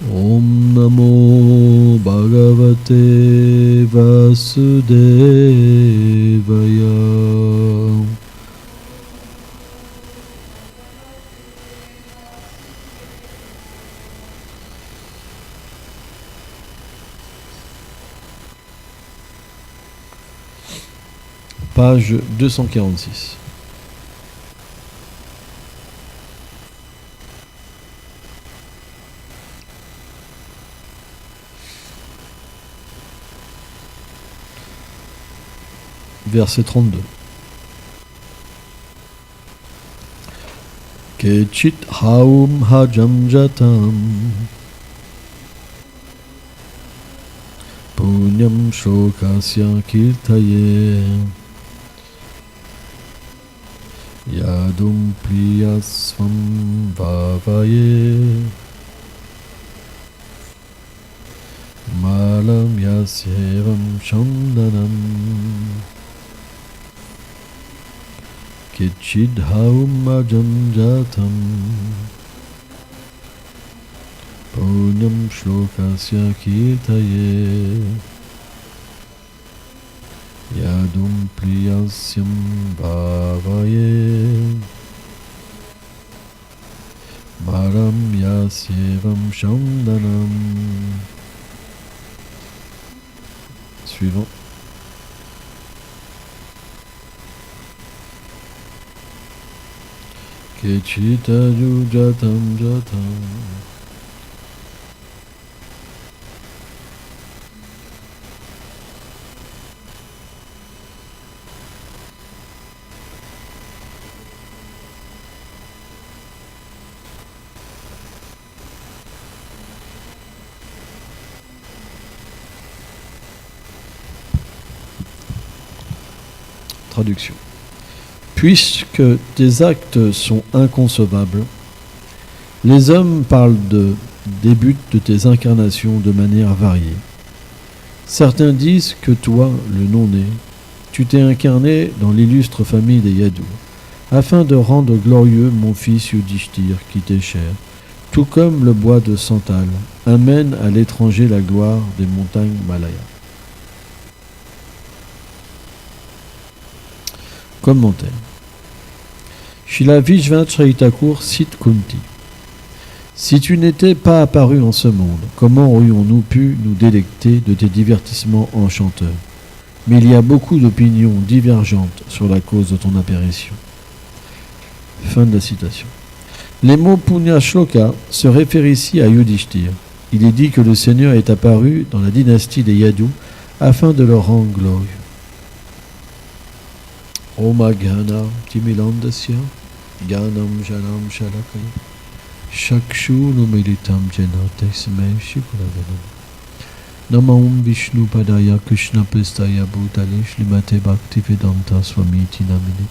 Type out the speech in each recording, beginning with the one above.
Om Namo Bhagavate Vasudevaya. Page 246. Verset 32. Kechit haum hajam jatam punyam shokasya kirtaye yadum priyasvam vavaye malam yasyevam shandanam Kichidhaum ajanjatam Punyam shlokasya kirtaye Yadum priyasyam bhavaye Maram yasyevam shandanam. Suivant. Kechita jatam jatam. Traduction. Puisque tes actes sont inconcevables, les hommes parlent des buts de tes incarnations de manière variée. Certains disent que toi, le non-né, tu t'es incarné dans l'illustre famille des Yadu, afin de rendre glorieux mon fils Yudhishthir qui t'est cher, tout comme le bois de santal amène à l'étranger la gloire des montagnes Malaya. Commentaire. Srila Vishvacharita Thakur cite Kunti. Si tu n'étais pas apparu en ce monde, comment aurions-nous pu nous délecter de tes divertissements enchanteurs? Mais il y a beaucoup d'opinions divergentes sur la cause de ton apparition. Fin de la citation. Les mots Punya Shloka se réfèrent ici à Yudhishthir. Il est dit que le Seigneur est apparu dans la dynastie des Yadu afin de leur rendre glorieux. Om Aghana Timilandasya Gyanam Janam Shalakaya Shakshu Numilitam Jena Tasmai Shikulavanam Namam Vishnu Padaya Krishna Pestaya Bhutale Shrimate Bhaktivedanta Swamiti Namine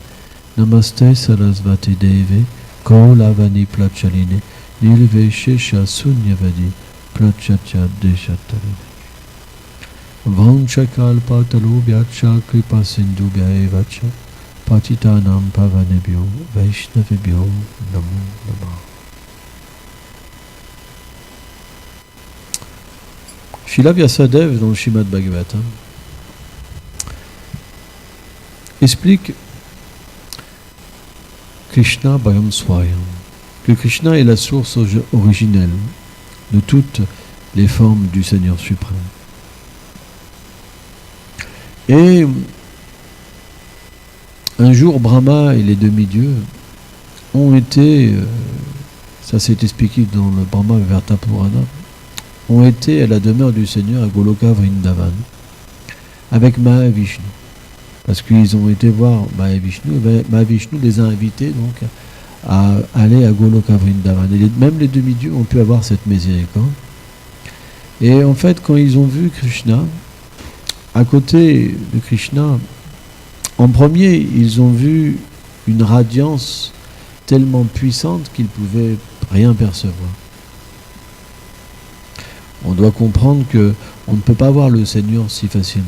Namaste Sarasvati Deve Kaulavani Plachaline Nilve Shesha Sunyavadi Plachacha Deshatarine Vanchakalpa Talubhyacha Kripa Sindhu Bhyaevacha Patitanam Pavanebhyo Vaishnavebhyo Namo Namah. Srila Vyasadeva dans le Srimad Bhagavatam explique Krishna Bhayam Swayam, que Krishna est la source originelle de toutes les formes du Seigneur suprême. Et un jour, Brahma et les demi-dieux ont été, ça s'est expliqué dans le Brahma Vivarta Purana, ont été à la demeure du Seigneur à Goloka Vrindavan avec Mahavishnu. Parce qu'ils ont été voir Mahavishnu, et Mahavishnu les a invités donc à aller à Goloka Vrindavan. Et même les demi-dieux ont pu avoir cette miséricorde. Et en fait, quand ils ont vu Krishna, à côté de Krishna, en premier, ils ont vu une radiance tellement puissante qu'ils ne pouvaient rien percevoir. On doit comprendre qu'on ne peut pas voir le Seigneur si facilement.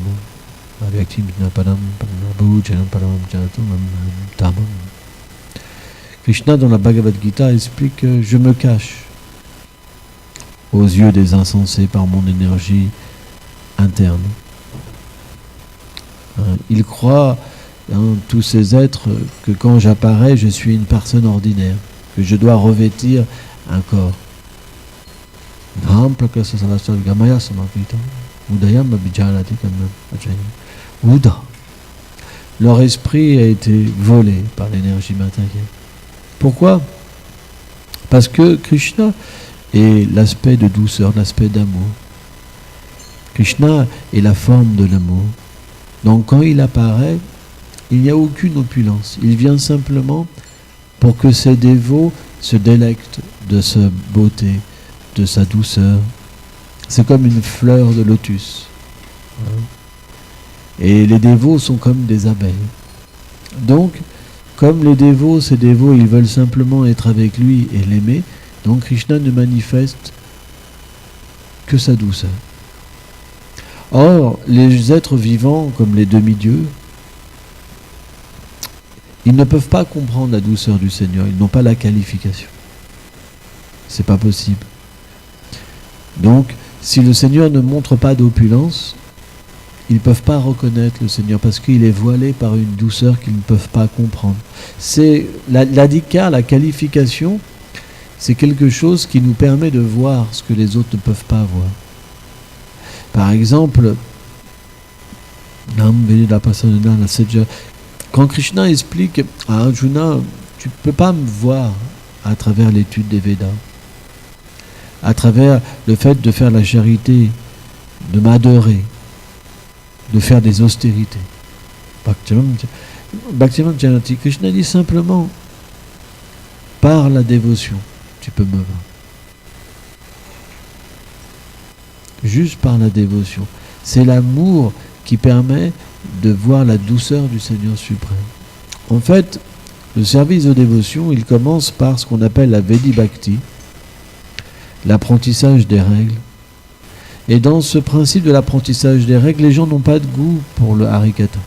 Krishna, dans la Bhagavad Gita, explique que je me cache. aux yeux des insensés par mon énergie interne. Ils croient, tous ces êtres, que quand j'apparais, je suis une personne ordinaire, que je dois revêtir un corps. Leur esprit a été volé par l'énergie matérielle. Pourquoi ? Parce que Krishna est l'aspect de douceur, l'aspect d'amour. Krishna est la forme de l'amour. Donc quand il apparaît, il n'y a aucune opulence. Il vient simplement pour que ses dévots se délectent de sa beauté, de sa douceur. C'est comme une fleur de lotus. Et les dévots sont comme des abeilles. Donc, comme les dévots, ces dévots, ils veulent simplement être avec lui et l'aimer, donc Krishna ne manifeste que sa douceur. Or, les êtres vivants, comme les demi-dieux, ils ne peuvent pas comprendre la douceur du Seigneur, ils n'ont pas la qualification. C'est pas possible. Donc, si le Seigneur ne montre pas d'opulence, ils ne peuvent pas reconnaître le Seigneur parce qu'il est voilé par une douceur qu'ils ne peuvent pas comprendre. C'est l'adhikar, la qualification, c'est quelque chose qui nous permet de voir ce que les autres ne peuvent pas voir. Par exemple, quand Krishna explique à Arjuna, tu ne peux pas me voir à travers l'étude des Védas, à travers le fait de faire la charité, de m'adorer, de faire des austérités. Bhaktivinoda Janati, Krishna dit simplement, par la dévotion, tu peux me voir. Juste par la dévotion. C'est l'amour qui permet de voir la douceur du Seigneur suprême. En fait, le service de dévotion, il commence par ce qu'on appelle la Vedi Bhakti, l'apprentissage des règles. Et dans ce principe de l'apprentissage des règles, les gens n'ont pas de goût pour le harikata.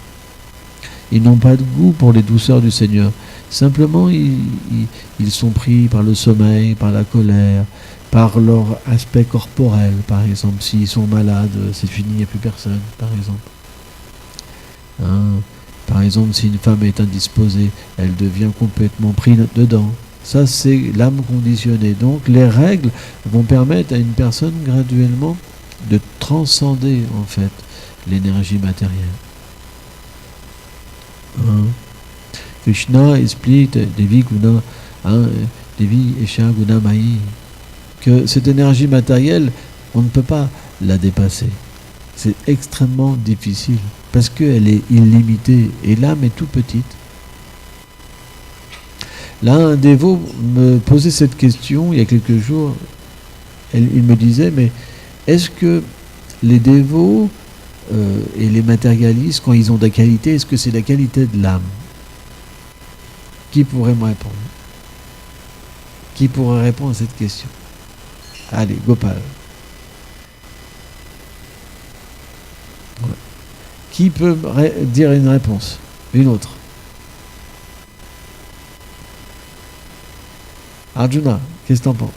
Ils n'ont pas de goût pour les douceurs du Seigneur. Simplement, ils sont pris par le sommeil, par la colère, par leur aspect corporel, par exemple. S'ils sont malades, c'est fini, il n'y a plus personne, par exemple. Par exemple, si une femme est indisposée, elle devient complètement prise dedans. Ça, c'est l'âme conditionnée. Donc, les règles vont permettre à une personne graduellement de transcender, en fait, l'énergie matérielle. Krishna explique Devi Guna, Devi Esha Guna Mahi, que cette énergie matérielle, on ne peut pas la dépasser. C'est extrêmement difficile parce qu'elle est illimitée et l'âme est tout petite. Là, un dévot me posait cette question il y a quelques jours. Il me disait, mais est-ce que les dévots et les matérialistes, quand ils ont des qualités, est-ce que c'est la qualité de l'âme ? Qui pourrait me répondre ? Qui pourrait répondre à cette question ? Allez, Gopal. Ouais. Qui peut dire une réponse ? Une autre. Arjuna, qu'est-ce que t'en penses ?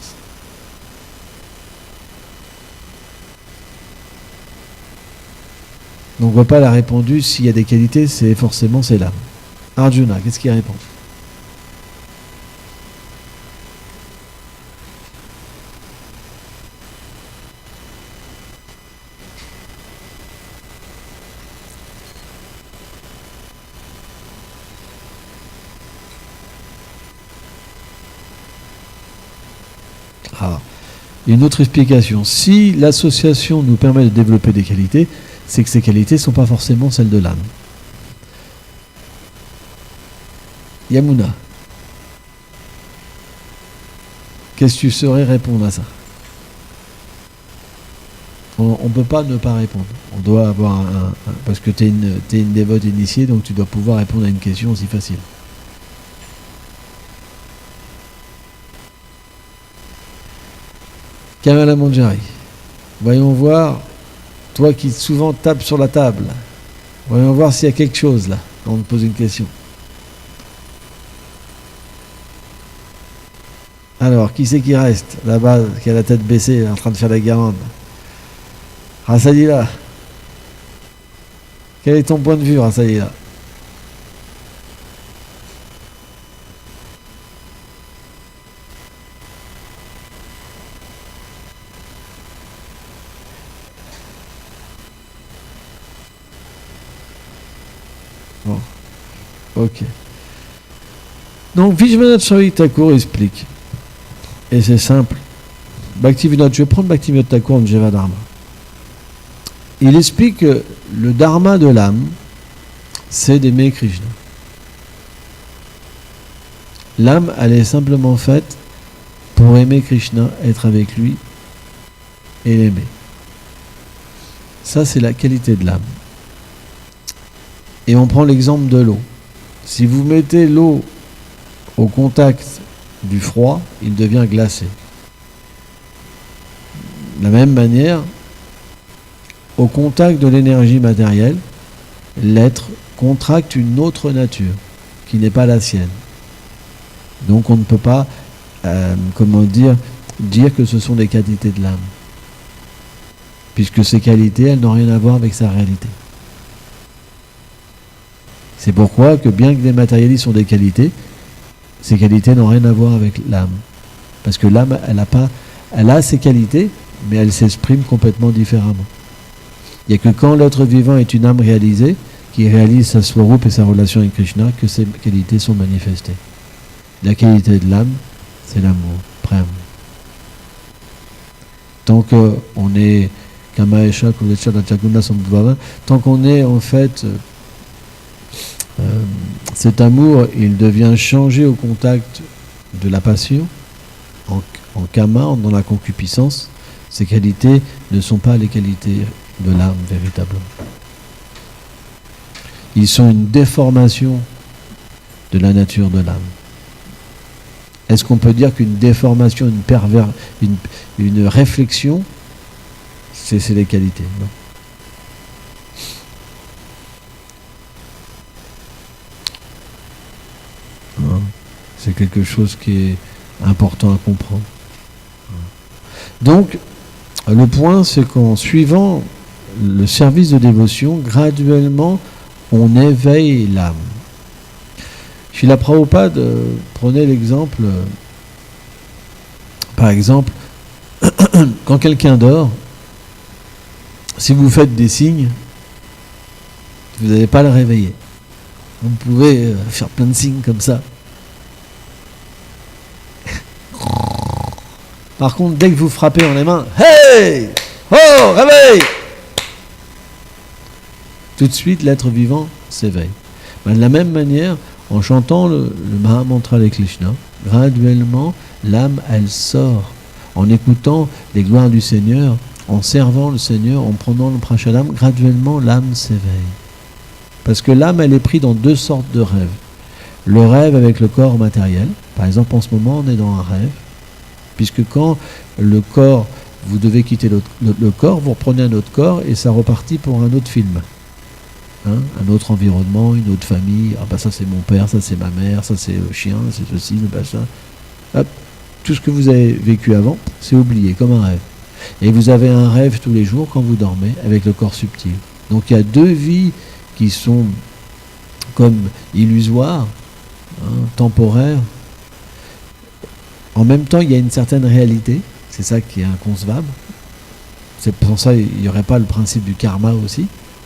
Donc Gopal a répondu, s'il y a des qualités, c'est l'âme. Arjuna, qu'est-ce qu'il répond ? Une autre explication. Si l'association nous permet de développer des qualités, c'est que ces qualités ne sont pas forcément celles de l'âme. Yamuna, qu'est-ce que tu saurais répondre à ça ? On ne peut pas ne pas répondre. On doit avoir parce que tu es une dévote initiée, donc tu dois pouvoir répondre à une question aussi facile. Kamala Manjari, voyons voir, toi qui souvent tapes sur la table, voyons voir s'il y a quelque chose là, quand on te pose une question. Alors, qui c'est qui reste là-bas, qui a la tête baissée, en train de faire la guirlande? Rassadila. Quel est ton point de vue, Rassadila? Bon, ok. Donc, Vishwanath Chakravarti Thakur explique. Et c'est simple. Bhaktivinoda, je vais prendre Bhaktivinoda Thakur en Jivadharma. Il explique que le dharma de l'âme, c'est d'aimer Krishna. L'âme, elle est simplement faite pour aimer Krishna, être avec lui et l'aimer. Ça, c'est la qualité de l'âme. Et on prend l'exemple de l'eau. Si vous mettez l'eau au contact du froid, il devient glacé. De la même manière, au contact de l'énergie matérielle, l'être contracte une autre nature qui n'est pas la sienne. Donc on ne peut pas, dire que ce sont des qualités de l'âme. Puisque ces qualités, elles n'ont rien à voir avec sa réalité. C'est pourquoi que bien que les matérialistes ont des qualités, ces qualités n'ont rien à voir avec l'âme. Parce que l'âme, elle a ses qualités, mais elle s'exprime complètement différemment. Il n'y a que quand l'être vivant est une âme réalisée, qui réalise sa swarup et sa relation avec Krishna, que ces qualités sont manifestées. La qualité de l'âme, c'est l'amour, prem. Tant qu'on est Kamaesha, Kulecha, Dachakunda, Samdvava, tant qu'on est en fait cet amour, il devient changé au contact de la passion, en kama, dans la concupiscence. Ces qualités ne sont pas les qualités de l'âme véritablement. Ils sont une déformation de la nature de l'âme. Est-ce qu'on peut dire qu'une déformation, une réflexion, c'est les qualités? Non. C'est quelque chose qui est important à comprendre. Donc, le point, c'est qu'en suivant le service de dévotion, graduellement, on éveille l'âme. Srila Prabhupada prenait l'exemple, par exemple, quand quelqu'un dort, si vous faites des signes, vous n'allez pas le réveiller. Vous pouvez faire plein de signes comme ça. Par contre, dès que vous frappez en les mains, hey! Oh, réveille! Tout de suite, l'être vivant s'éveille. De la même manière, en chantant le Mahamantra de Krishna, graduellement, l'âme, elle sort. En écoutant les gloires du Seigneur, en servant le Seigneur, en prenant le prashadam, graduellement, l'âme s'éveille. Parce que l'âme, elle est prise dans deux sortes de rêves. Le rêve avec le corps matériel. Par exemple, en ce moment, on est dans un rêve. Puisque quand le corps, vous devez quitter le corps, vous reprenez un autre corps et ça repartit pour un autre film. Un autre environnement, une autre famille. Ah bah ça c'est mon père, ça c'est ma mère, ça c'est le chien, c'est ceci, ça. Hop, tout ce que vous avez vécu avant, c'est oublié, comme un rêve. Et vous avez un rêve tous les jours quand vous dormez avec le corps subtil. Donc il y a deux vies qui sont comme illusoires, temporaires. En même temps, il y a une certaine réalité, c'est ça qui est inconcevable. C'est pour ça qu'il n'y aurait pas le principe du karma aussi.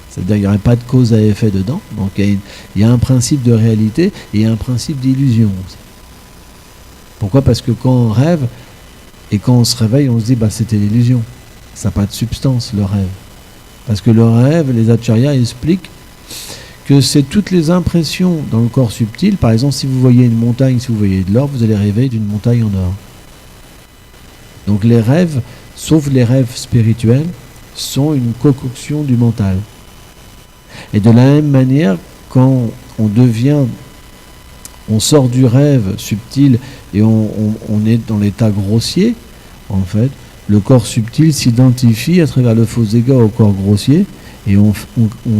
C'est-à-dire qu'il n'y aurait pas de cause à effet dedans. Donc il y a un principe de réalité et un principe d'illusion aussi. Pourquoi ? Parce que quand on rêve et quand on se réveille, on se dit c'était l'illusion. Ça n'a pas de substance, le rêve. Parce que le rêve, les acharyas expliquent que c'est toutes les impressions dans le corps subtil. Par exemple, si vous voyez une montagne, si vous voyez de l'or, vous allez rêver d'une montagne en or. Donc les rêves, sauf les rêves spirituels, sont une concoction du mental. Et de la même manière, quand on sort du rêve subtil et on est dans l'état grossier, en fait, le corps subtil s'identifie à travers le faux ego au corps grossier et on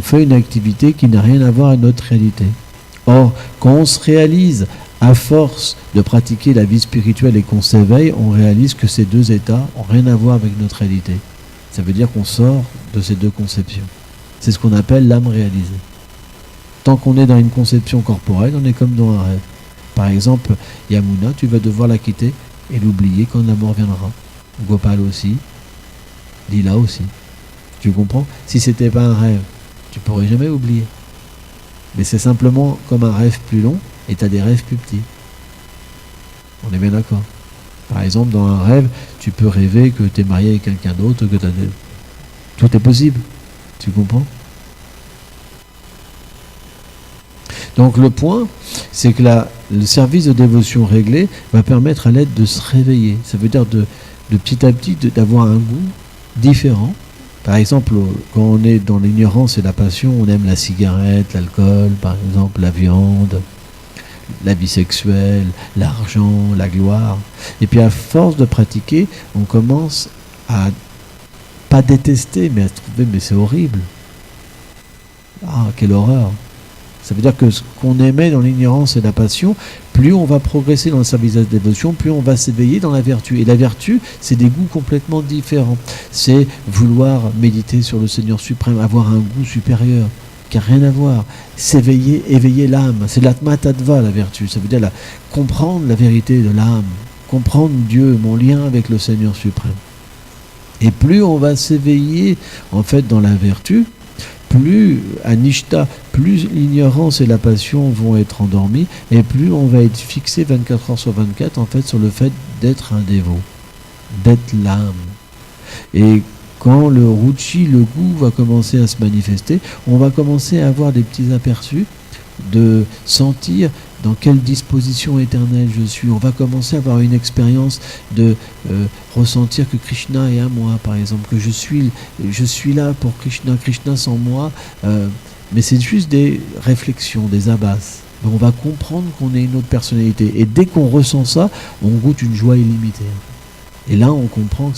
fait une activité qui n'a rien à voir avec notre réalité. Or, quand on se réalise À force de pratiquer la vie spirituelle et qu'on s'éveille, on réalise que ces deux états n'ont rien à voir avec notre réalité. Ça veut dire qu'on sort de ces deux conceptions. C'est ce qu'on appelle l'âme réalisée. Tant qu'on est dans une conception corporelle, on est comme dans un rêve. Par exemple, Yamuna, tu vas devoir la quitter et l'oublier quand la mort viendra. Gopal aussi, Lila aussi. Tu comprends? Si c'était pas un rêve, tu pourrais jamais oublier. Mais c'est simplement comme un rêve plus long et tu as des rêves plus petits. On est bien d'accord. Par exemple, dans un rêve, tu peux rêver que tu es marié avec quelqu'un d'autre, que t'as des... Tout est possible. Tu comprends? Donc le point, c'est que le service de dévotion réglé va permettre à l'aide de se réveiller. Ça veut dire de petit à petit d'avoir un goût différent. Par exemple, quand on est dans l'ignorance et la passion, on aime la cigarette, l'alcool, par exemple, la viande, la vie sexuelle, l'argent, la gloire. Et puis à force de pratiquer, on commence à pas détester, mais à trouver, mais c'est horrible. Ah, quelle horreur! Ça veut dire que ce qu'on aimait dans l'ignorance et la passion, plus on va progresser dans le service de la dévotion, plus on va s'éveiller dans la vertu. Et la vertu, c'est des goûts complètement différents. C'est vouloir méditer sur le Seigneur suprême, avoir un goût supérieur, qui n'a rien à voir. S'éveiller, éveiller l'âme. C'est l'atma tattva, la vertu. Ça veut dire comprendre la vérité de l'âme, comprendre Dieu, mon lien avec le Seigneur suprême. Et plus on va s'éveiller, en fait, dans la vertu, plus à Nishta, plus l'ignorance et la passion vont être endormies, et plus on va être fixé 24 heures sur 24, en fait, sur le fait d'être un dévot, d'être l'âme. Et quand le ruchi, le goût, va commencer à se manifester, on va commencer à avoir des petits aperçus, de sentir dans quelle disposition éternelle je suis. On va commencer à avoir une expérience de ressentir que Krishna est à moi, par exemple, que je suis là pour Krishna, Krishna sans moi, mais c'est juste des réflexions, des abbas. Mais on va comprendre qu'on est une autre personnalité. Et dès qu'on ressent ça, on goûte une joie illimitée. Et là, on comprend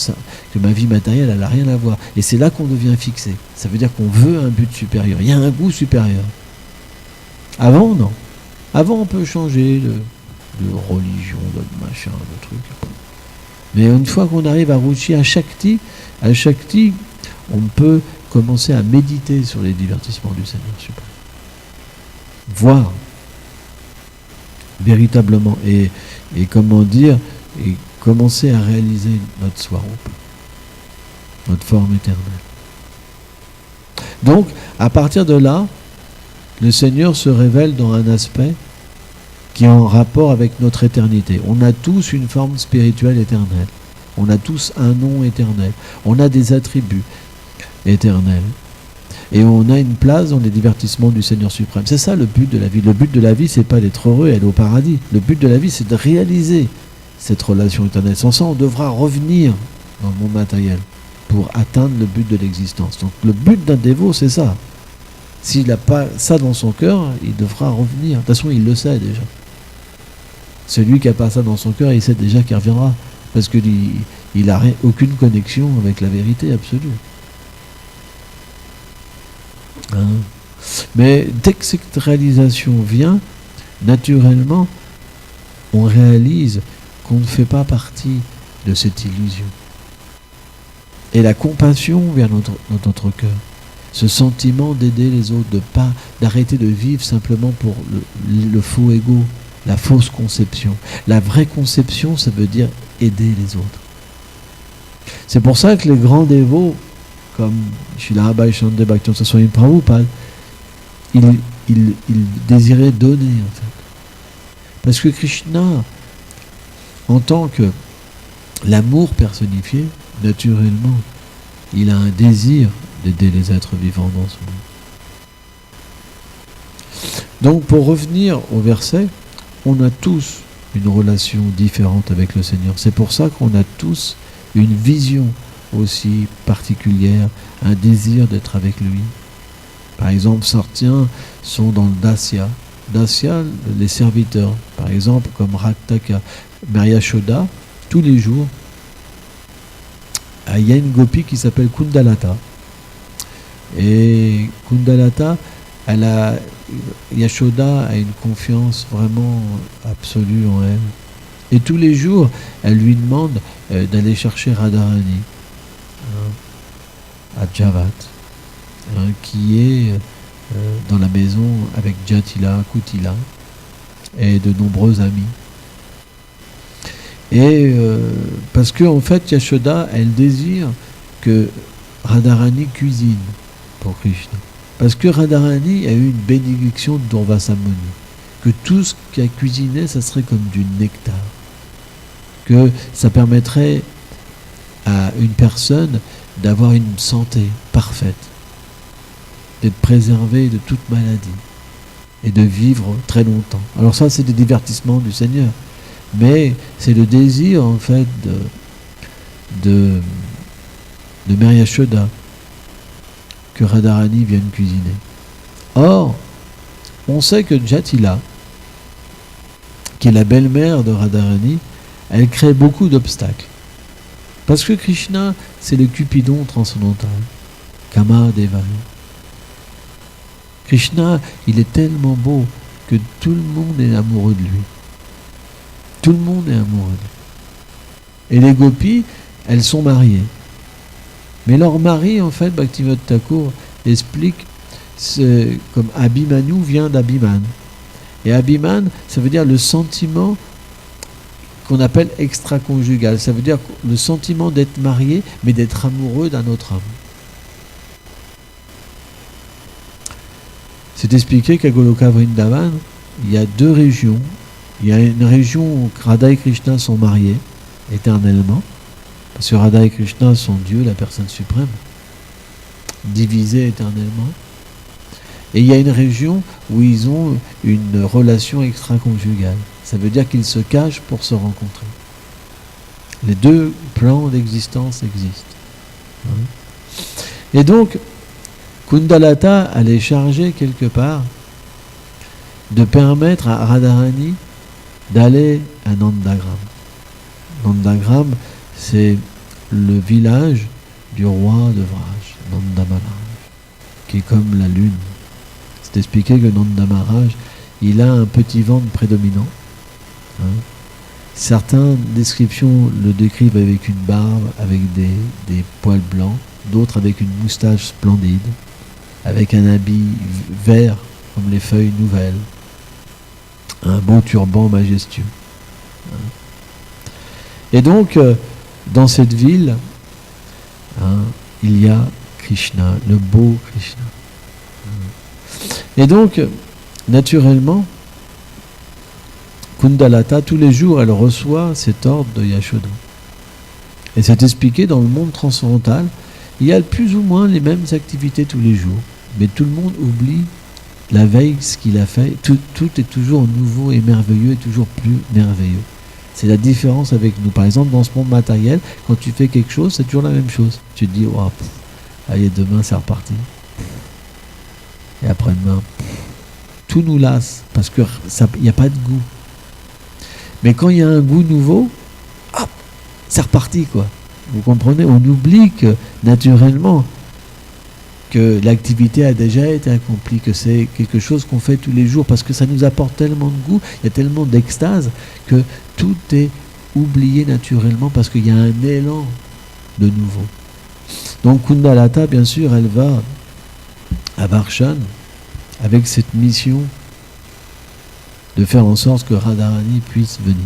que ma vie matérielle, elle n'a rien à voir. Et c'est là qu'on devient fixé. Ça veut dire qu'on veut un but supérieur. Il y a un goût supérieur. Avant, non. Avant, on peut changer de religion, de machin, de truc. Mais une fois qu'on arrive à Ruchi, à Shakti, on peut commencer à méditer sur les divertissements du Seigneur suprême. Voir véritablement et comment dire, et commencer à réaliser notre swarup, notre forme éternelle. Donc, à partir de là, le Seigneur se révèle dans un aspect qui est en rapport avec notre éternité. On a tous une forme spirituelle éternelle. On a tous un nom éternel. On a des attributs éternels. Et on a une place dans les divertissements du Seigneur suprême. C'est ça le but de la vie. Le but de la vie, c'est pas d'être heureux et aller au paradis. Le but de la vie, c'est de réaliser cette relation éternelle. Sans ça, on devra revenir dans le monde matériel pour atteindre le but de l'existence. Donc le but d'un dévot, c'est ça. S'il n'a pas ça dans son cœur, il devra revenir. De toute façon, il le sait déjà. Celui qui n'a pas ça dans son cœur, il sait déjà qu'il reviendra. Parce qu'il n'a aucune connexion avec la vérité absolue. Hein? Mais dès que cette réalisation vient, naturellement, on réalise qu'on ne fait pas partie de cette illusion. Et la compassion vient dans notre cœur. Ce sentiment d'aider les autres, d'arrêter de vivre simplement pour le faux ego, la fausse conception. La vraie conception, ça veut dire aider les autres. C'est pour ça que les grands dévots, comme Srila Abhay Chandra Bhaktivinoda Swami Prabhupada, ils désiraient donner, en fait. Parce que Krishna, en tant que l'amour personnifié, naturellement, il a un désir d'aider les êtres vivants dans ce monde. Donc, pour revenir au verset, on a tous une relation différente avec le Seigneur. C'est pour ça qu'on a tous une vision aussi particulière, un désir d'être avec lui. Par exemple, certains sont dans le Dasya. Dasya, les serviteurs. Par exemple, comme Raktaka, Maria Shoda, tous les jours, il y a une gopi qui s'appelle Kundalata. Et Kundalata, Yashoda a une confiance vraiment absolue en elle. Et tous les jours, elle lui demande d'aller chercher Radharani à Javat, qui est dans la maison avec Jatila, Kutila et de nombreux amis. Et parce que en fait, Yashoda, elle désire que Radharani cuisine pour Krishna. Parce que Radharani a eu une bénédiction de Durvasa Muni, que tout ce qu'il a cuisiné, ça serait comme du nectar, que ça permettrait à une personne d'avoir une santé parfaite, d'être préservée de toute maladie et de vivre très longtemps. Alors ça, c'est des divertissements du Seigneur, mais c'est le désir en fait de Mère Yashoda que Radharani vienne cuisiner. Or, on sait que Jatila, qui est la belle-mère de Radharani, elle crée beaucoup d'obstacles. Parce que Krishna, c'est le Cupidon transcendantal, Kama Devari. Krishna, il est tellement beau que tout le monde est amoureux de lui. Tout le monde est amoureux de lui. Et les gopis, elles sont mariées. Mais leur mari, en fait, Bhaktivinoda Thakur explique, comme Abhimanyu vient d'Abhiman. Et Abhiman, ça veut dire le sentiment qu'on appelle extra-conjugal. Ça veut dire le sentiment d'être marié, mais d'être amoureux d'un autre homme. C'est expliqué qu'à Goloka Vrindavan, il y a deux régions. Il y a une région où Radha et Krishna sont mariés éternellement. Parce que Radha et Krishna sont Dieu, la personne suprême, divisés éternellement. Et il y a une région où ils ont une relation extra-conjugale. Ça veut dire qu'ils se cachent pour se rencontrer. Les deux plans d'existence existent. Et donc, Kundalata allait charger quelque part de permettre à Radharani d'aller à Nandagram. Nandagram, c'est le village du roi de Vraj, Nanda Maharaj, qui est comme la lune. C'est expliqué que Nanda Maharaj, il a un petit ventre prédominant. Certaines descriptions le décrivent avec une barbe, avec des poils blancs, d'autres avec une moustache splendide, avec un habit vert comme les feuilles nouvelles, un beau turban majestueux. Et donc, dans cette ville, il y a Krishna, le beau Krishna. Et donc, naturellement, Kundalata, tous les jours, elle reçoit cet ordre de Yashoda. Et c'est expliqué dans le monde transcendantal, il y a plus ou moins les mêmes activités tous les jours. Mais tout le monde oublie la veille ce qu'il a fait. Tout est toujours nouveau et merveilleux et toujours plus merveilleux. C'est la différence avec nous. Par exemple, dans ce monde matériel, quand tu fais quelque chose, c'est toujours la même chose. Tu te dis, oh, allez, demain c'est reparti. Et après-demain, tout nous lasse parce qu'il n'y a pas de goût. Mais quand il y a un goût nouveau, hop, c'est reparti, quoi. Vous comprenez? On oublie que, naturellement, que l'activité a déjà été accomplie, que c'est quelque chose qu'on fait tous les jours, parce que ça nous apporte tellement de goût, il y a tellement d'extase, que tout est oublié naturellement, parce qu'il y a un élan de nouveau. Donc Kundalata, bien sûr, elle va à Varshan avec cette mission de faire en sorte que Radharani puisse venir.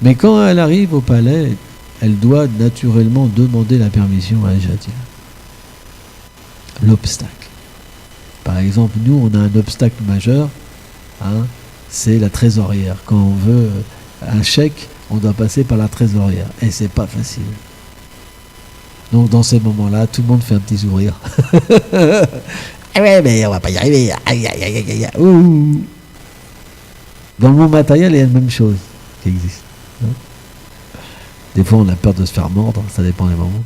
Mais quand elle arrive au palais, elle doit naturellement demander la permission à Jatila. L'obstacle. Par exemple, nous, on a un obstacle majeur, c'est la trésorière. Quand on veut un chèque, on doit passer par la trésorière. Et c'est pas facile. Donc, dans ces moments-là, tout le monde fait un petit sourire. Ah ouais, mais on va pas y arriver. Aïe, aïe, aïe, aïe, aïe. Ouh. Dans le monde matériel, il y a la même chose qui existe. Des fois, on a peur de se faire mordre, ça dépend des moments.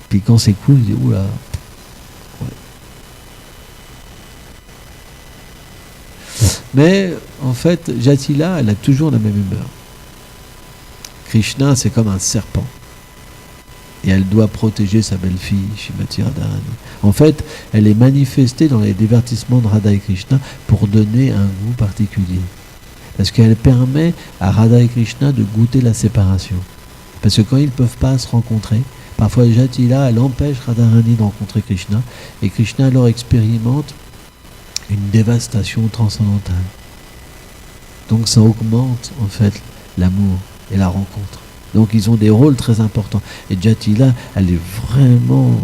Puis quand c'est cool, je dis, oula. Ouais. Mais, en fait, Jatila, elle a toujours la même humeur. Krishna, c'est comme un serpent. Et elle doit protéger sa belle-fille, Shrimati Radharani. En fait, elle est manifestée dans les divertissements de Radha et Krishna pour donner un goût particulier. Parce qu'elle permet à Radha et Krishna de goûter la séparation. Parce que quand ils ne peuvent pas se rencontrer, parfois Jatila, elle empêche Radharani de rencontrer Krishna, et Krishna alors expérimente une dévastation transcendantale. Donc ça augmente en fait l'amour et la rencontre. Donc ils ont des rôles très importants. Et Jatila, elle est vraiment,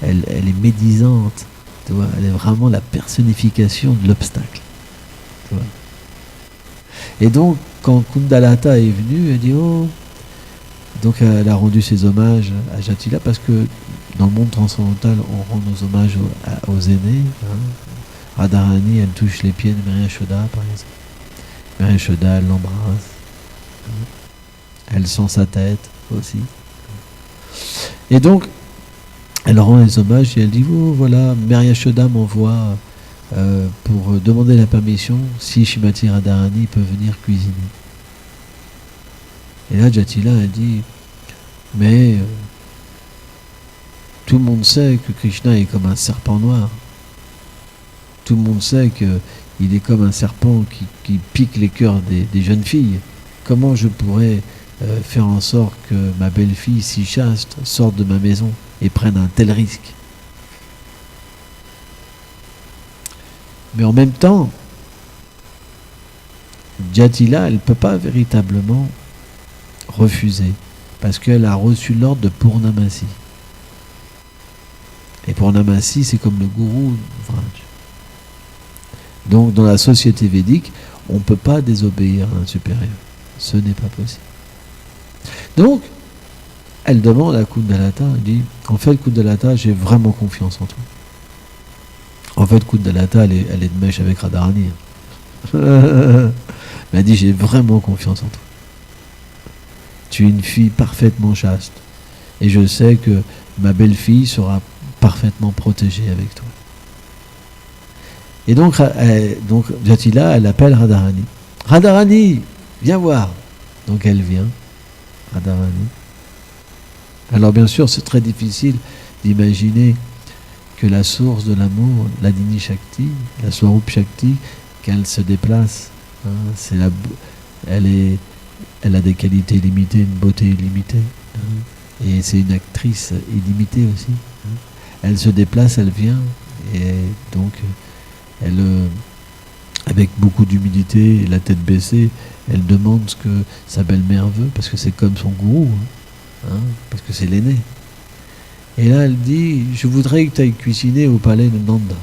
elle est médisante, tu vois, elle est vraiment la personnification de l'obstacle. Tu vois. Et donc, quand Kundalata est venue, elle dit, oh, donc elle a rendu ses hommages à Jatila, parce que dans le monde transcendantal, on rend nos hommages aux aînés. Hein. Radharani, elle touche les pieds de Mary Yashoda, par exemple. Mary Yashoda, elle l'embrasse. Elle sent sa tête aussi. Et donc, elle rend les hommages et elle dit, oh, voilà, Mary Yashoda m'envoie pour demander la permission si Shrimati Radharani peut venir cuisiner. Et là, Jatila a dit, mais tout le monde sait que Krishna est comme un serpent noir. Tout le monde sait qu'il est comme un serpent qui pique les cœurs des jeunes filles. Comment je pourrais faire en sorte que ma belle-fille si chaste sorte de ma maison et prenne un tel risque? Mais en même temps, Jatila, elle ne peut pas véritablement refuser, parce qu'elle a reçu l'ordre de Purnamasi. Et Purnamasi, c'est comme le gourou Vraj. Donc, dans la société védique, on ne peut pas désobéir à un supérieur. Ce n'est pas possible. Donc, elle demande à Kundalata, elle dit, en fait, Kundalata, j'ai vraiment confiance en toi. En fait, Kundalata, elle est de mèche avec Radharani. Elle a dit, j'ai vraiment confiance en toi. Tu es une fille parfaitement chaste. Et je sais que ma belle-fille sera parfaitement protégée avec toi. Et donc Jatila, elle appelle Radharani. Radharani, viens voir. Donc elle vient, Radharani. Alors bien sûr, c'est très difficile d'imaginer que la source de l'amour, la Dini Shakti, la Swarup Shakti, qu'elle se déplace. Hein, elle a des qualités limitées, une beauté illimitée. Hein, et c'est une actrice illimitée aussi. Hein. Elle se déplace, elle vient, et donc elle, avec beaucoup d'humilité et la tête baissée, elle demande ce que sa belle-mère veut, parce que c'est comme son gourou, hein, parce que c'est l'aîné. Et là, elle dit, je voudrais que tu ailles cuisiner au palais de Nanda.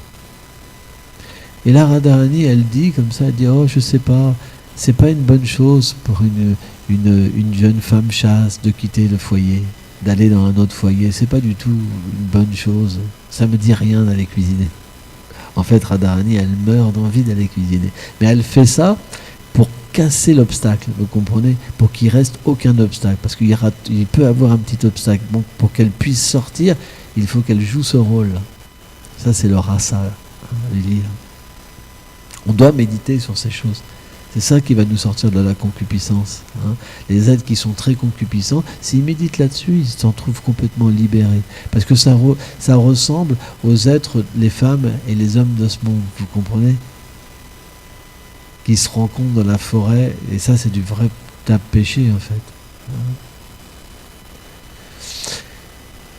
Et là, Radharani, elle dit comme ça, elle dit, oh, je sais pas, c'est pas une bonne chose pour une jeune femme chaste de quitter le foyer, d'aller dans un autre foyer, c'est pas du tout une bonne chose, ça me dit rien d'aller cuisiner. En fait, Radharani, elle meurt d'envie d'aller cuisiner. Mais elle fait ça pour casser l'obstacle, vous comprenez? Pour qu'il reste aucun obstacle. Parce qu'il peut avoir un petit obstacle. Donc, pour qu'elle puisse sortir, il faut qu'elle joue ce rôle. Ça, c'est le rasa, Lily. On doit méditer sur ces choses. C'est ça qui va nous sortir de la concupiscence. Hein. Les êtres qui sont très concupiscents, s'ils méditent là-dessus, ils s'en trouvent complètement libérés. Parce que ça ressemble aux êtres, les femmes et les hommes de ce monde, vous comprenez? Qui se rencontrent dans la forêt, et ça c'est du vrai péché en fait. Hein.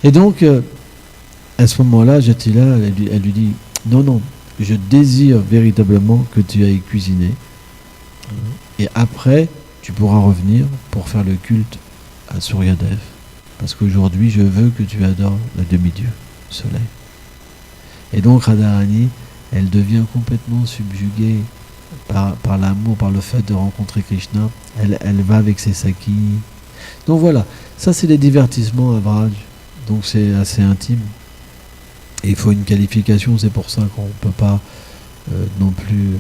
Et donc, à ce moment-là, Jatila, elle lui dit, non, je désire véritablement que tu ailles cuisiner. Et après, tu pourras revenir pour faire le culte à Suryadev. Parce qu'aujourd'hui, je veux que tu adores le demi-dieu, le soleil. Et donc, Radharani, elle devient complètement subjuguée par l'amour, par le fait de rencontrer Krishna. Elle va avec ses sakis. Donc voilà, ça c'est les divertissements à Vraj. Donc c'est assez intime. Et il faut une qualification, c'est pour ça qu'on ne peut pas non plus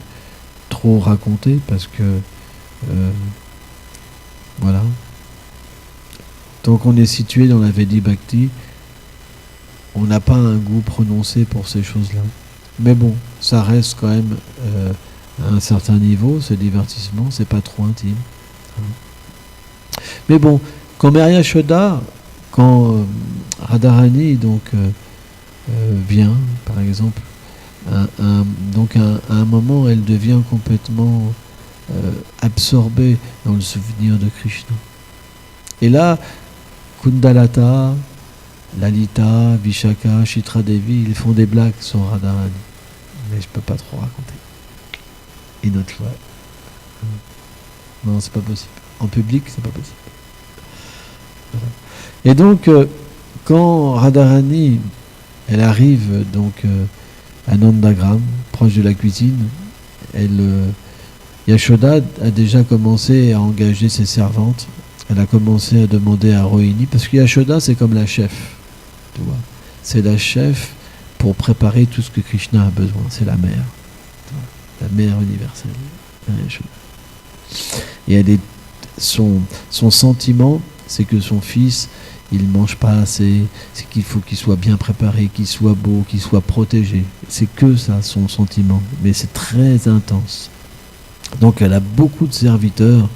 trop raconter, parce que voilà. Tant qu'on est situé dans la Vedi Bhakti, on n'a pas un goût prononcé pour ces choses-là. Mais bon, ça reste quand même à un certain niveau, ce divertissement, c'est pas trop intime. Mais bon, quand Mary Yashoda Quand Radharani donc vient, par exemple, donc à un moment, elle devient complètement absorbée dans le souvenir de Krishna. Et là, Kundalata, Lalita, Vishaka, Chitra Devi, ils font des blagues sur Radharani. Mais je peux pas trop raconter. Une autre fois. Non, c'est pas possible. En public, c'est pas possible. Voilà. Et donc, quand Radharani, elle arrive donc à Nandagram, proche de la cuisine, Yashoda a déjà commencé à engager ses servantes. Elle a commencé à demander à Rohini, parce que Yashoda, c'est comme la chef. Tu vois, c'est la chef pour préparer tout ce que Krishna a besoin. C'est la mère. La mère universelle. Et son sentiment, c'est que son fils, il ne mange pas assez, c'est qu'il faut qu'il soit bien préparé, qu'il soit beau, qu'il soit protégé. C'est que ça, son sentiment. Mais c'est très intense. Donc elle a beaucoup de serviteurs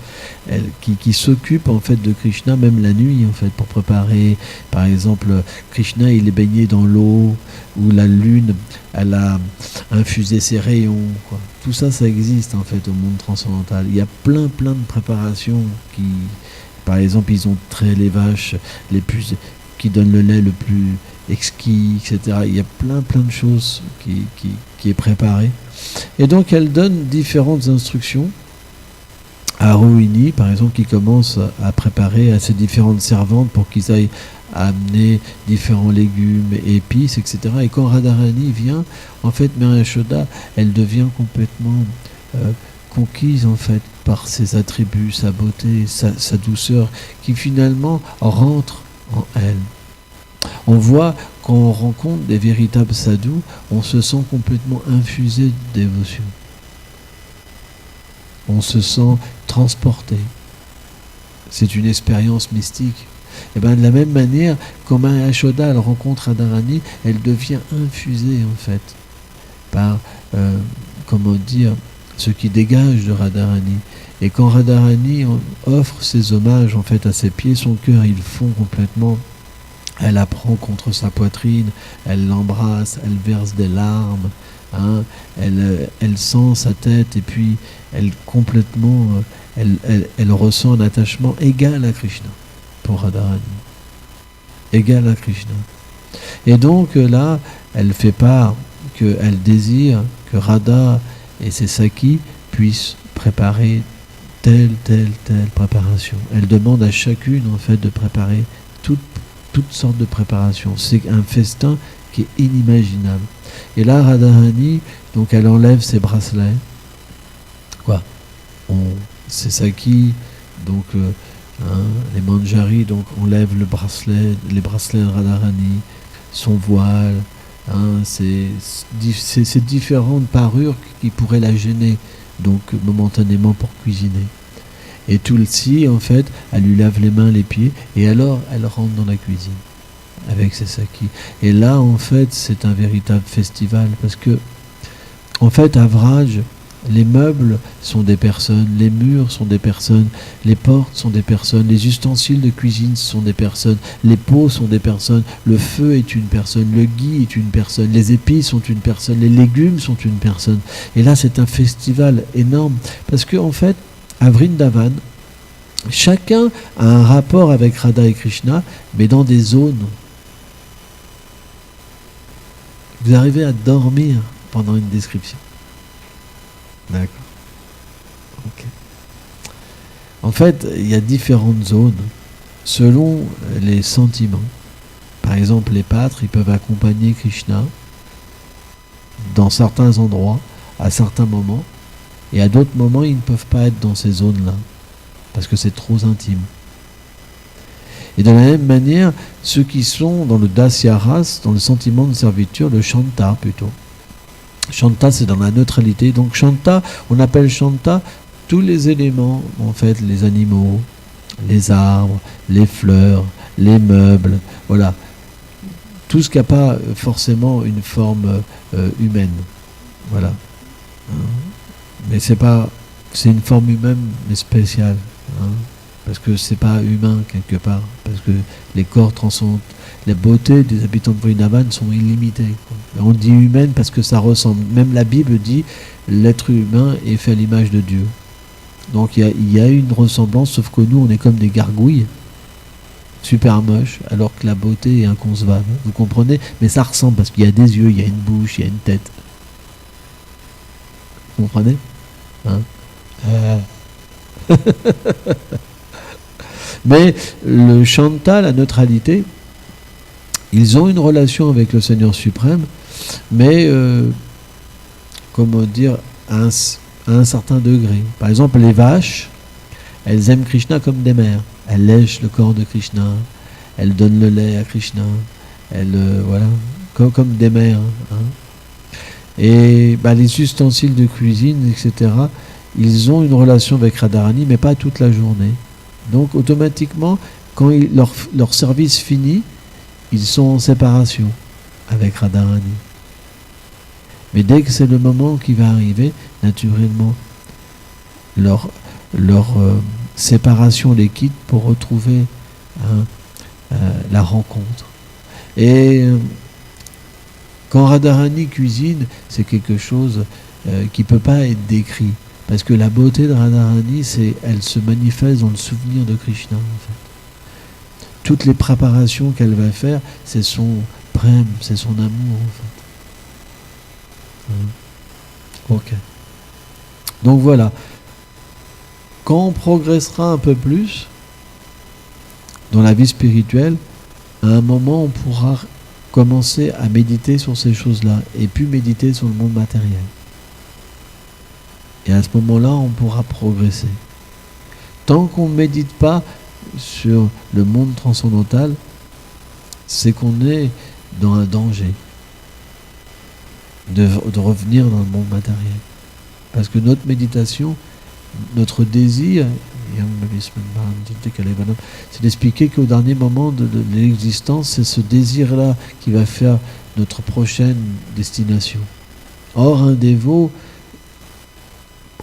qui s'occupent en fait de Krishna, même la nuit en fait, pour préparer. Par exemple, Krishna il est baigné dans l'eau, ou la lune elle a infusé ses rayons, quoi. Tout ça, ça existe en fait au monde transcendantal. Il y a plein de préparations par exemple, ils ont trait les vaches les plus qui donnent le lait le plus exquis, etc. Il y a plein de choses qui est préparé. Et donc elle donne différentes instructions à Rohini, par exemple, qui commence à préparer à ses différentes servantes pour qu'ils aillent amener différents légumes, épices, etc. Et quand Radharani vient, en fait, Mère Yashoda, elle devient complètement conquise en fait par ses attributs, sa beauté, sa douceur, qui finalement rentre en elle. On voit, quand on rencontre des véritables sadhus, on se sent complètement infusé de dévotion. On se sent transporté. C'est une expérience mystique. Et bien de la même manière, quand Mère Yashoda elle rencontre Radharani, elle devient infusée en fait par, ce qui dégage de Radharani. Et quand Radharani offre ses hommages en fait à ses pieds, son cœur il fond complètement. Elle apprend contre sa poitrine, elle l'embrasse, elle verse des larmes, hein, elle sent sa tête et puis elle complètement, elle ressent un attachement égal à Krishna pour Radharani, égal à Krishna. Et donc là, elle fait part qu'elle désire que Radha et ses Sakis puissent préparer telle préparation. Elle demande à chacune en fait de préparer toutes sortes de préparations. C'est un festin qui est inimaginable. Et là, Radharani, donc elle enlève ses bracelets. Ses Sakis, donc les Manjari, donc enlève les bracelets de Radharani, son voile, ces différentes parures qui pourraient la gêner, donc momentanément pour cuisiner. Et Tulsi, en fait, elle lui lave les mains, les pieds, et alors elle rentre dans la cuisine avec ses Sakis. Et là, en fait, c'est un véritable festival, parce que, en fait, à Vraj, les meubles sont des personnes, les murs sont des personnes, les portes sont des personnes, les ustensiles de cuisine sont des personnes, les pots sont des personnes, le feu est une personne, le ghee est une personne, les épices sont une personne, les légumes sont une personne. Et là, c'est un festival énorme, parce que, en fait, à Vrindavan, chacun a un rapport avec Radha et Krishna, mais dans des zones. Vous arrivez à dormir pendant une description. D'accord. Ok. En fait, il y a différentes zones selon les sentiments. Par exemple, les pâtres, ils peuvent accompagner Krishna dans certains endroits, à certains moments, et à d'autres moments, ils ne peuvent pas être dans ces zones-là, parce que c'est trop intime. Et de la même manière, ceux qui sont dans le dasyaras, dans le sentiment de servitude, le shanta plutôt. Shanta, c'est dans la neutralité. Donc shanta, on appelle shanta tous les éléments, en fait, les animaux, les arbres, les fleurs, les meubles, voilà. Tout ce qui n'a pas forcément une forme humaine. Voilà. Mais c'est une forme humaine, mais spéciale. parce que c'est pas humain quelque part, parce que les corps transcendent, la beauté des habitants de Vrindavan sont illimitées, quoi. On dit humaine parce que ça ressemble, même la Bible dit l'être humain est fait à l'image de Dieu. Donc il y a une ressemblance, sauf que nous on est comme des gargouilles, super moches, alors que la beauté est inconcevable. Vous comprenez? Mais ça ressemble parce qu'il y a des yeux, il y a une bouche, il y a une tête. Vous comprenez? Hein? Mais le Shanta, la neutralité, ils ont une relation avec le Seigneur suprême, mais comment dire, à un certain degré. Par exemple, les vaches, elles aiment Krishna comme des mères. Elles lèchent le corps de Krishna, elles donnent le lait à Krishna, elles, voilà, comme des mères. Hein. Et les ustensiles de cuisine, etc., ils ont une relation avec Radharani, mais pas toute la journée. Donc, automatiquement, quand leur service finit, ils sont en séparation avec Radharani. Mais dès que c'est le moment qui va arriver, naturellement, leur séparation les quitte pour retrouver la rencontre. Et quand Radharani cuisine, c'est quelque chose qui ne peut pas être décrit. Parce que la beauté de Radharani, elle se manifeste dans le souvenir de Krishna, en fait. Toutes les préparations qu'elle va faire, c'est son prème, c'est son amour, en fait. Ok. Donc voilà. Quand on progressera un peu plus dans la vie spirituelle, à un moment, on pourra commencer à méditer sur ces choses-là et puis méditer sur le monde matériel. Et à ce moment-là, on pourra progresser. Tant qu'on ne médite pas sur le monde transcendantal, c'est qu'on est dans un danger de revenir dans le monde matériel. Parce que notre méditation, notre désir, c'est d'expliquer qu'au dernier moment de l'existence, c'est ce désir-là qui va faire notre prochaine destination. Or, un dévot,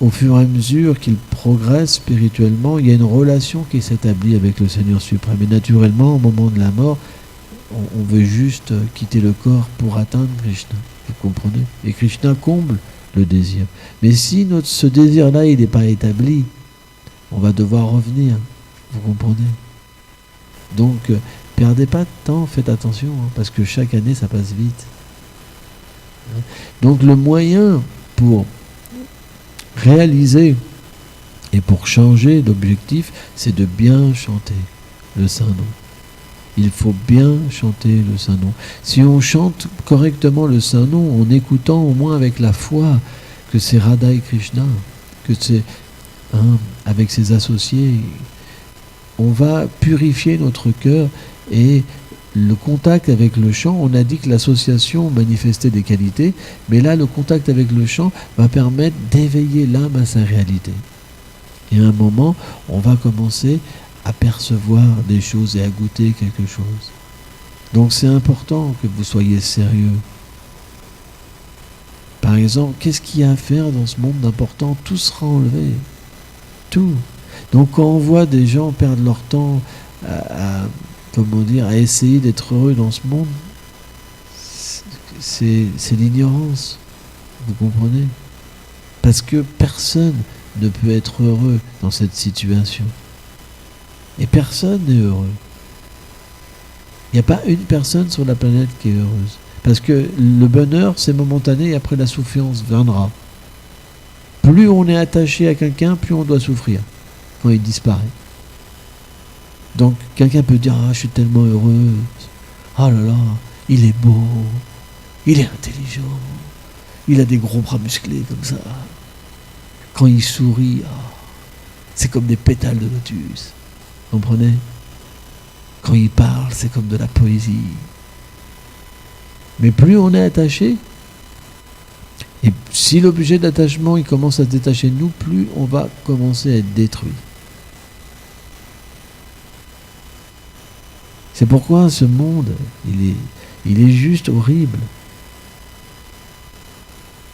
au fur et à mesure qu'il progresse spirituellement, il y a une relation qui s'établit avec le Seigneur suprême. Et naturellement, au moment de la mort, on veut juste quitter le corps pour atteindre Krishna. Vous comprenez? Et Krishna comble le désir. Mais si ce désir-là, il n'est pas établi, on va devoir revenir. Vous comprenez? Donc, perdez pas de temps, faites attention, parce que chaque année, ça passe vite. Donc, le moyen pour réaliser et pour changer d'objectif, c'est de bien chanter le Saint-Nom. Il faut bien chanter le Saint-Nom. Si on chante correctement le Saint-Nom, en écoutant au moins avec la foi que c'est Radha et Krishna, que c'est avec ses associés, on va purifier notre cœur et le contact avec le chant, on a dit que l'association manifestait des qualités, mais là, le contact avec le chant va permettre d'éveiller l'âme à sa réalité. Et à un moment, on va commencer à percevoir des choses et à goûter quelque chose. Donc c'est important que vous soyez sérieux. Par exemple, qu'est-ce qu'il y a à faire dans ce monde d'important? Tout sera enlevé. Tout. Donc quand on voit des gens perdre leur temps à essayer d'être heureux dans ce monde, c'est l'ignorance. Vous comprenez? Parce que personne ne peut être heureux dans cette situation. Et personne n'est heureux. Il n'y a pas une personne sur la planète qui est heureuse. Parce que le bonheur, c'est momentané et après la souffrance viendra. Plus on est attaché à quelqu'un, plus on doit souffrir quand il disparaît. Donc quelqu'un peut dire « Ah, je suis tellement heureuse. Ah là là, il est beau. Il est intelligent. Il a des gros bras musclés comme ça. Quand il sourit, c'est comme des pétales de lotus. » Vous comprenez? Quand il parle, c'est comme de la poésie. Mais plus on est attaché, et si l'objet d'attachement il commence à se détacher de nous, plus on va commencer à être détruit. C'est pourquoi ce monde, il est juste horrible.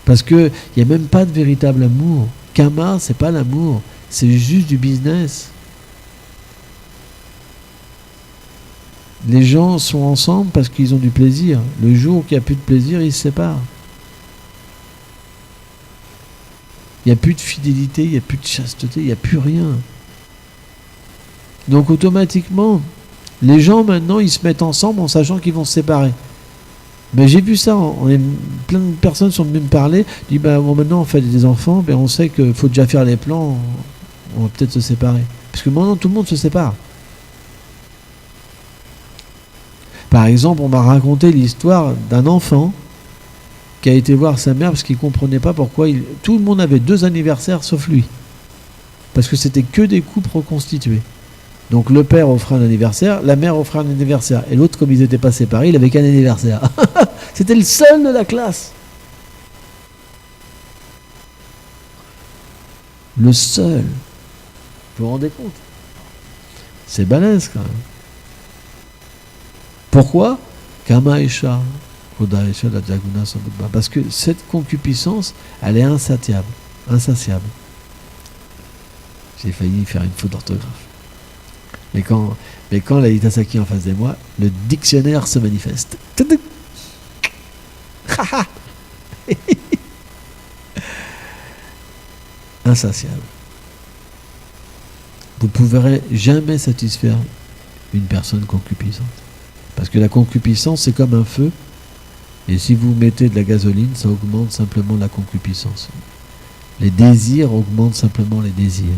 Parce qu'il n'y a même pas de véritable amour. Kama, c'est pas l'amour, c'est juste du business. Les gens sont ensemble parce qu'ils ont du plaisir. Le jour qu'il n'y a plus de plaisir, ils se séparent. Il n'y a plus de fidélité, il n'y a plus de chasteté, il n'y a plus rien. Donc automatiquement, les gens maintenant, ils se mettent ensemble en sachant qu'ils vont se séparer. Mais j'ai vu ça, plein de personnes sont venues me parler, disent bon, maintenant on fait des enfants, on sait qu'il faut déjà faire les plans, on va peut-être se séparer. Parce que maintenant tout le monde se sépare. Par exemple, on m'a raconté l'histoire d'un enfant qui a été voir sa mère parce qu'il ne comprenait pas pourquoi tout le monde avait 2 anniversaires sauf lui. Parce que c'était que des couples reconstitués. Donc le père offrait un anniversaire, la mère offrait un anniversaire. Et l'autre, comme ils n'étaient pas séparés, il n'avait qu'un anniversaire. C'était le seul de la classe. Le seul. Vous vous rendez compte? C'est balèze quand même. Pourquoi? Kama Esha. Parce que cette concupiscence, elle est insatiable. Insatiable. J'ai failli faire une faute d'orthographe. Mais quand Lalita Saki en face de moi, le dictionnaire se manifeste. Insatiable. Vous ne pourrez jamais satisfaire une personne concupiscente. Parce que la concupiscence, c'est comme un feu. Et si vous mettez de la gasoline, ça augmente simplement la concupiscence. Les désirs augmentent simplement les désirs.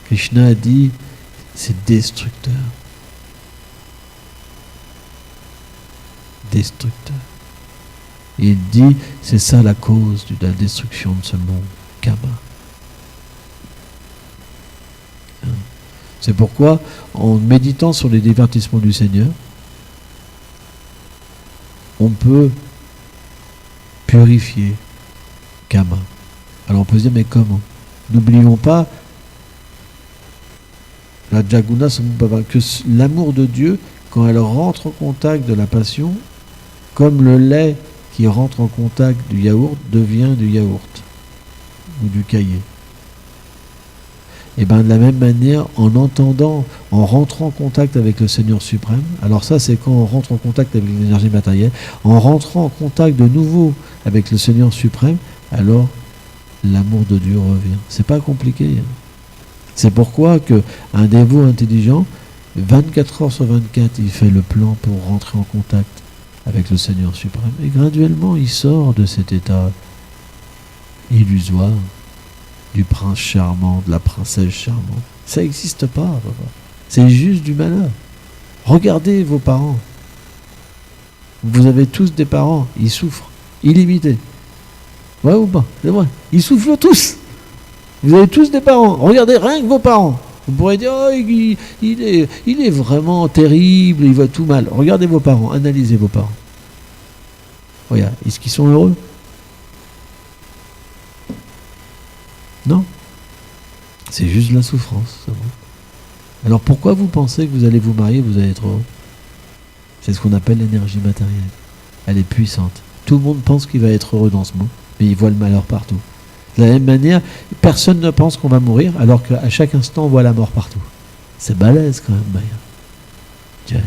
Krishna a dit, c'est destructeur. Destructeur. Et il dit, c'est ça la cause de la destruction de ce monde, Kama. C'est pourquoi, en méditant sur les divertissements du Seigneur, on peut purifier Kama. Alors on peut se dire, mais comment? N'oublions pas la Jaguna, que l'amour de Dieu, quand elle rentre en contact de la passion, comme le lait qui rentre en contact du yaourt, devient du yaourt ou du caillé. Et bien de la même manière, en entendant, en rentrant en contact avec le Seigneur suprême, alors ça c'est quand on rentre en contact avec l'énergie matérielle, en rentrant en contact de nouveau avec le Seigneur suprême, alors l'amour de Dieu revient. C'est pas compliqué. C'est pourquoi un dévot intelligent, 24 heures sur 24, il fait le plan pour rentrer en contact avec le Seigneur suprême. Et graduellement, il sort de cet état illusoire du prince charmant, de la princesse charmante. Ça n'existe pas, papa. C'est juste du malheur. Regardez vos parents. Vous avez tous des parents, ils souffrent, illimités. Ouais ou pas? C'est vrai. Ils souffrent tous. Vous avez tous des parents. Regardez rien que vos parents. Vous pourrez dire, oh, il est vraiment terrible, il va tout mal. Regardez vos parents, analysez vos parents. Regarde, est-ce qu'ils sont heureux? Non. C'est juste la souffrance. C'est bon. Alors pourquoi vous pensez que vous allez vous marier, vous allez être heureux? C'est ce qu'on appelle l'énergie matérielle. Elle est puissante. Tout le monde pense qu'il va être heureux dans ce monde, mais il voit le malheur partout. De la même manière, personne ne pense qu'on va mourir, alors qu'à chaque instant, on voit la mort partout. C'est balèze quand même, Maya.